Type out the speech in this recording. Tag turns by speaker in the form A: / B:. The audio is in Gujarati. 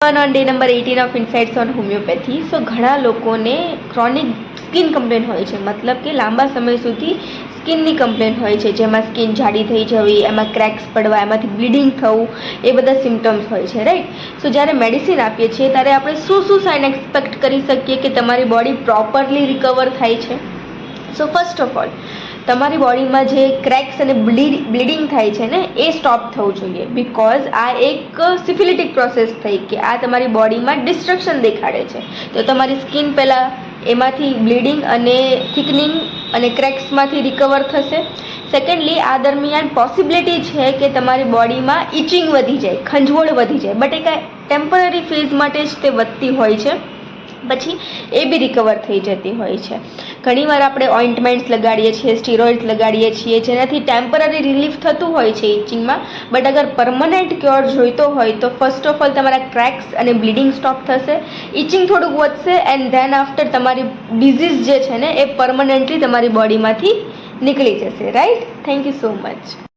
A: On day number 18 of Insights on Homeopathy. સો ઘણા લોકોને ક્રોનિક સ્કિન કમ્પ્લેન હોય છે, મતલબ કે લાંબા સમય સુધી સ્કિનની કમ્પ્લેન હોય છે, જેમાં સ્કિન જાડી થઈ જવી, એમાં ક્રેક્સ પડવા, એમાંથી બ્લીડિંગ થવું, એ બધા સિમ્ટમ્સ હોય છે, રાઈટ. સો જ્યારે મેડિસિન આપીએ છીએ ત્યારે આપણે શું સાઇન એક્સપેક્ટ કરી શકીએ કે તમારી બોડી પ્રોપરલી રિકવર થાય છે. સો ફર્સ્ટ ઓફ ઓલ, તમારી બોડીમાં જે ક્રેક્સ અને બ્લીડિંગ થાય છે ને, એ સ્ટોપ થવું જોઈએ. બિકોઝ આ એક સિફિલિટિક પ્રોસેસ થઈ કે આ તમારી બોડીમાં ડિસ્ટ્રક્શન દેખાડે છે. તો તમારી સ્કિન પહેલાં એમાંથી બ્લીડિંગ અને થિકનિંગ અને ક્રેક્સમાંથી રિકવર થશે. સેકન્ડલી, આ દરમિયાન પોસિબિલિટી છે કે તમારી બોડીમાં ઇચિંગ વધી જાય, ખંજવળ વધી જાય, બટ એ કાંઈ ટેમ્પરરી ફેઝ માટે જ તે વધતી હોય છે, પછી એ બી રિકવર થઈ જતી હોય છે. ઘણીવાર આપણે ઓઇન્ટમેન્ટ્સ લગાડીએ છીએ, સ્ટીરોઇડ્સ લગાડીએ છીએ, જેનાથી ટેમ્પરરી રિલીફ થતું હોય છે ઇચિંગમાં, બટ અગર પરમનન્ટ ક્યોર જોઈતો હોય તો ફર્સ્ટ ઓફ ઓલ તમારા ક્રેક્સ અને બ્લીડિંગ સ્ટોપ થશે, ઇચિંગ થોડુંક વધશે, એન્ડ ધેન આફ્ટર તમારી ડિઝીઝ જે છે ને એ પરમનન્ટલી તમારી બોડીમાંથી નીકળી જશે, right. Thank you so much.